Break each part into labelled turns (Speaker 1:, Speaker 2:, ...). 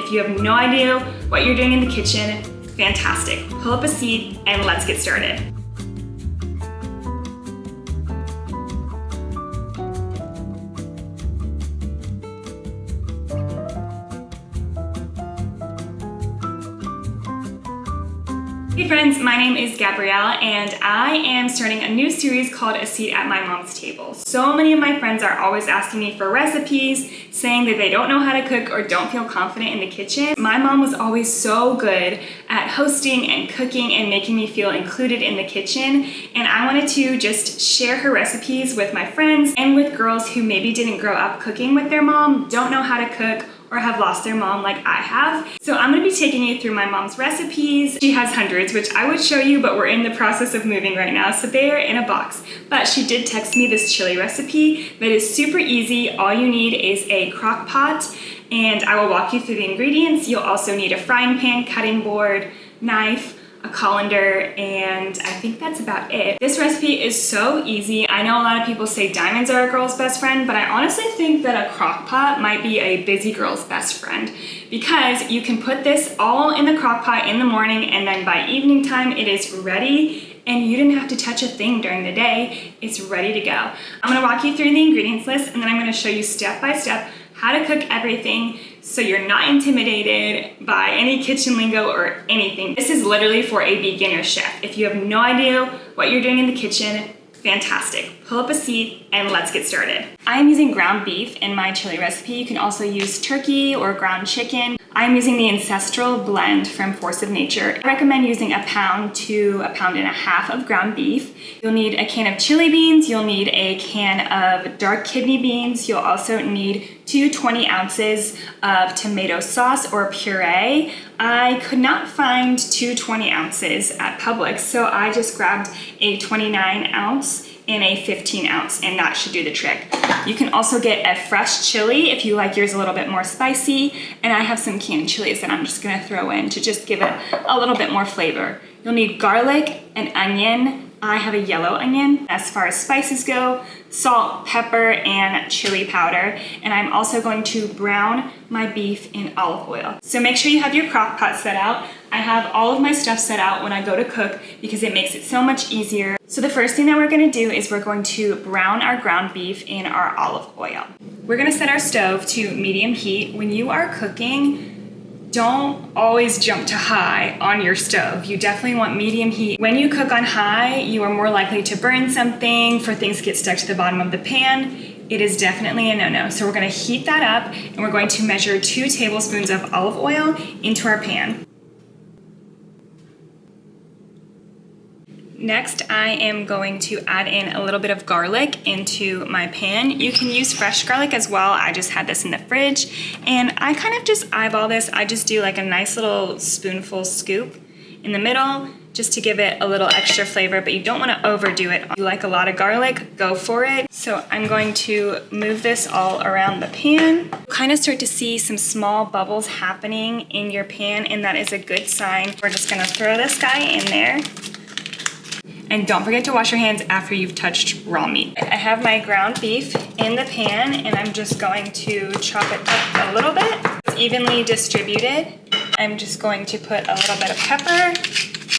Speaker 1: If you have no idea what you're doing in the kitchen, fantastic. Pull up a seat and let's get started. Hey friends, my name is Gabrielle and I am starting a new series called A Seat at My Mom's Table. So many of my friends are always asking me for recipes, saying that they don't know how to cook or don't feel confident in the kitchen. My mom was always so good at hosting and cooking and making me feel included in the kitchen, and I wanted to just share her recipes with my friends and with girls who maybe didn't grow up cooking with their mom, don't know how to cook, or have lost their mom like I have. So I'm gonna be taking you through my mom's recipes. She has hundreds, which I would show you, but we're in the process of moving right now, so they are in a box. But she did text me this chili recipe that is super easy. All you need is a crock pot, and I will walk you through the ingredients. You'll also need a frying pan, cutting board, knife, a colander, and I think that's about it. This recipe is so easy. I know a lot of people say diamonds are a girl's best friend, but I honestly think that a crock pot might be a busy girl's best friend, because you can put this all in the crock pot in the morning, and then by evening time it is ready, and you didn't have to touch a thing during the day. It's ready to go. I'm gonna walk you through the ingredients list, and then I'm gonna show you step by step how to cook everything so you're not intimidated by any kitchen lingo or anything. This is literally for a beginner chef. If you have no idea what you're doing in the kitchen, fantastic. Pull up a seat and let's get started. I am using ground beef in my chili recipe. You can also use turkey or ground chicken. I'm using the ancestral blend from Force of Nature. I recommend using 1 pound to 1.5 pounds of ground beef. You'll need a can of chili beans. You'll need a can of dark kidney beans. You'll also need 2 20 ounces of tomato sauce or puree. I could not find 2 20 ounces at Publix, so I just grabbed a 29 ounce and a 15 ounce, and that should do the trick. You can also get a fresh chili if you like yours a little bit more spicy, and I have some canned chilies that I'm just gonna throw in to just give it a little bit more flavor. You'll need garlic, an onion. I have a yellow onion. As far as spices go, salt, pepper, and chili powder. And I'm also going to brown my beef in olive oil. So make sure you have your crock pot set out. I have all of my stuff set out when I go to cook because it makes it so much easier. So the first thing that we're gonna do is we're going to brown our ground beef in our olive oil. We're gonna set our stove to medium heat. When you are cooking, don't always jump to high on your stove. You definitely want medium heat. When you cook on high, you are more likely to burn something, for things to get stuck to the bottom of the pan. It is definitely a no-no. So we're gonna heat that up, and we're going to measure 2 tablespoons of olive oil into our pan. Next, I am going to add in a little bit of garlic into my pan. You can use fresh garlic as well. I just had this in the fridge, and I kind of just eyeball this. I just do like a nice little spoonful scoop in the middle just to give it a little extra flavor, but you don't want to overdo it. If you like a lot of garlic, go for it. So I'm going to move this all around the pan. You'll kind of start to see some small bubbles happening in your pan, and that is a good sign. We're just gonna throw this guy in there. And don't forget to wash your hands after you've touched raw meat. I have my ground beef in the pan, and I'm just going to chop it up a little bit. It's evenly distributed. I'm just going to put a little bit of pepper,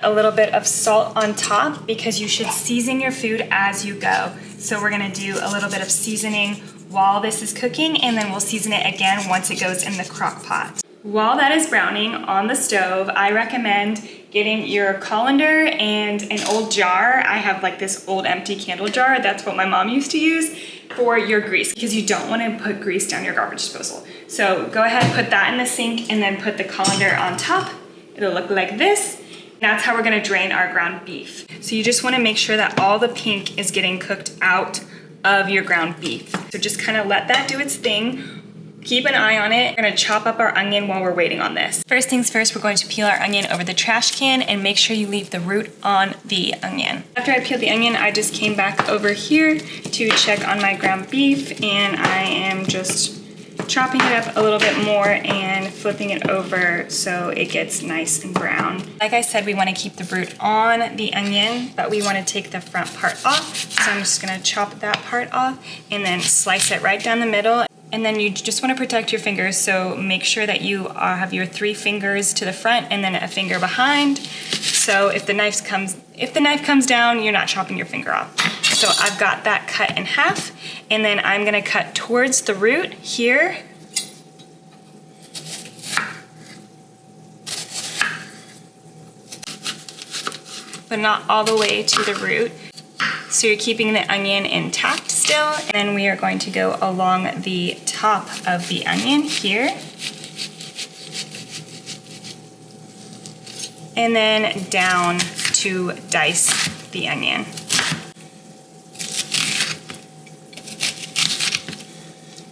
Speaker 1: a little bit of salt on top, because you should season your food as you go. So we're gonna do a little bit of seasoning while this is cooking, and then we'll season it again once it goes in the crock pot. While that is browning on the stove, I recommend getting your colander and an old jar. I have like this old empty candle jar. That's what my mom used to use for your grease, because you don't want to put grease down your garbage disposal. So go ahead, put that in the sink, and then put the colander on top. It'll look like this. That's how we're gonna drain our ground beef. So you just wanna make sure that all the pink is getting cooked out of your ground beef. So just kind of let that do its thing. Keep an eye on it. We're gonna chop up our onion while we're waiting on this. First things first, we're going to peel our onion over the trash can, and make sure you leave the root on the onion. After I peeled the onion, I just came back over here to check on my ground beef, and I am just chopping it up a little bit more and flipping it over so it gets nice and brown. Like I said, we want to keep the root on the onion, but we want to take the front part off. So I'm just going to chop that part off and then slice it right down the middle. And then you just want to protect your fingers, so make sure that you have your 3 fingers to the front and then a finger behind. So if the knife comes down, you're not chopping your finger off. So I've got that cut in half, and then I'm gonna cut towards the root here. But not all the way to the root. So you're keeping the onion intact still. And then we are going to go along the top of the onion here. And then down to dice the onion.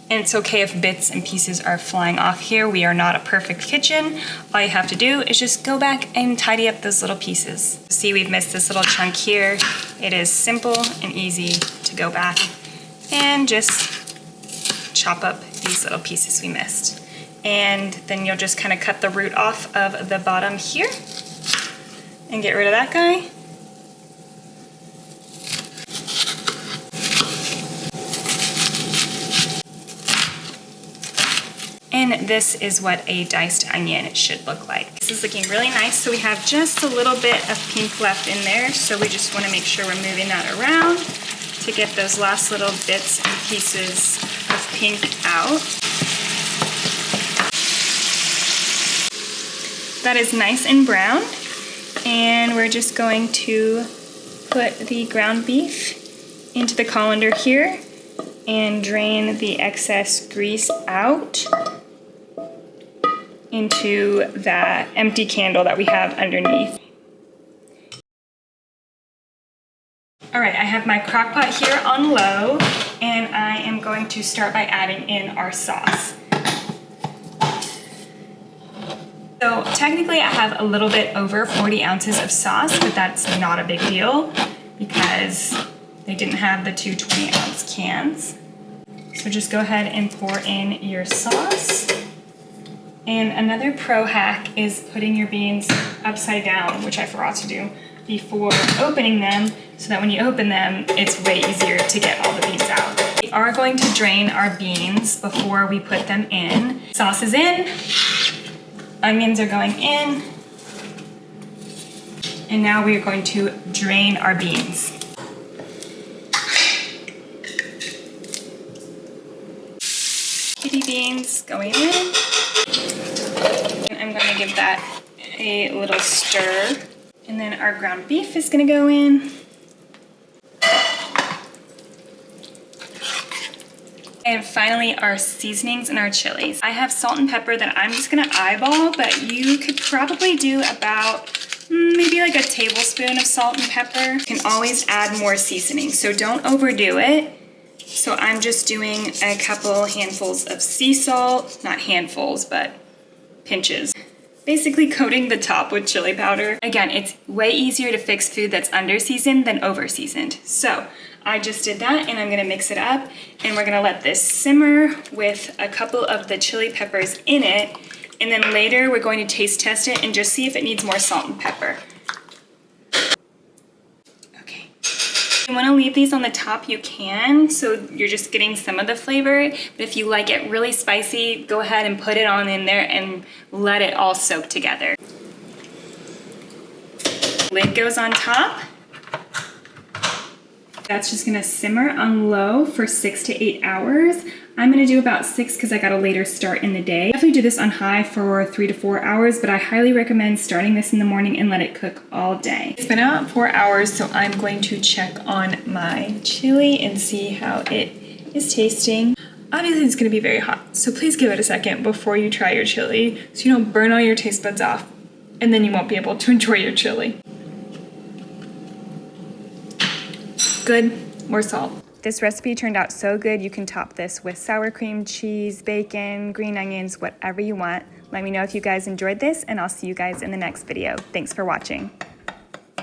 Speaker 1: And it's okay if bits and pieces are flying off here. We are not a perfect kitchen. All you have to do is just go back and tidy up those little pieces. See, we've missed this little chunk here. It is simple and easy to go back and just chop up these little pieces we missed. And then you'll just kind of cut the root off of the bottom here and get rid of that guy. And this is what a diced onion should look like. This is looking really nice. So we have just a little bit of pink left in there. So we just want to make sure we're moving that around to get those last little bits and pieces of pink out. That is nice and brown. And we're just going to put the ground beef into the colander here and drain the excess grease out into that empty candle that we have underneath. All right, I have my crock pot here on low, and I am going to start by adding in our sauce. So technically I have a little bit over 40 ounces of sauce, but that's not a big deal because they didn't have the 2 20-ounce cans. So just go ahead and pour in your sauce. And another pro hack is putting your beans upside down, which I forgot to do before opening them, so that when you open them, it's way easier to get all the beans out. We are going to drain our beans before we put them in. Sauce is in, onions are going in, and now we are going to drain our beans. Kidney beans going in. And I'm going to give that a little stir. And then our ground beef is going to go in. And finally, our seasonings and our chilies. I have salt and pepper that I'm just going to eyeball, but you could probably do about maybe like a tablespoon of salt and pepper. You can always add more seasoning, so don't overdo it. So I'm just doing a couple handfuls of sea salt, not handfuls, but pinches. Basically coating the top with chili powder. Again, it's way easier to fix food that's under-seasoned than over-seasoned. So I just did that, and I'm gonna mix it up, and we're gonna let this simmer with a couple of the chili peppers in it, and then later we're going to taste test it and just see if it needs more salt and pepper. Okay. If you wanna leave these on the top, you can, so you're just getting some of the flavor, but if you like it really spicy, go ahead and put it on in there and let it all soak together. Lid goes on top. That's just gonna simmer on low for 6 to 8 hours. I'm gonna do about 6 because I got a later start in the day. Definitely do this on high for 3 to 4 hours, but I highly recommend starting this in the morning and let it cook all day. It's been about 4 hours, so I'm going to check on my chili and see how it is tasting. Obviously it's gonna be very hot, so please give it a second before you try your chili so you don't burn all your taste buds off, and then you won't be able to enjoy your chili. Good, more salt. This recipe turned out so good, you can top this with sour cream, cheese, bacon, green onions, whatever you want. Let me know if you guys enjoyed this, and I'll see you guys in the next video. Thanks for watching.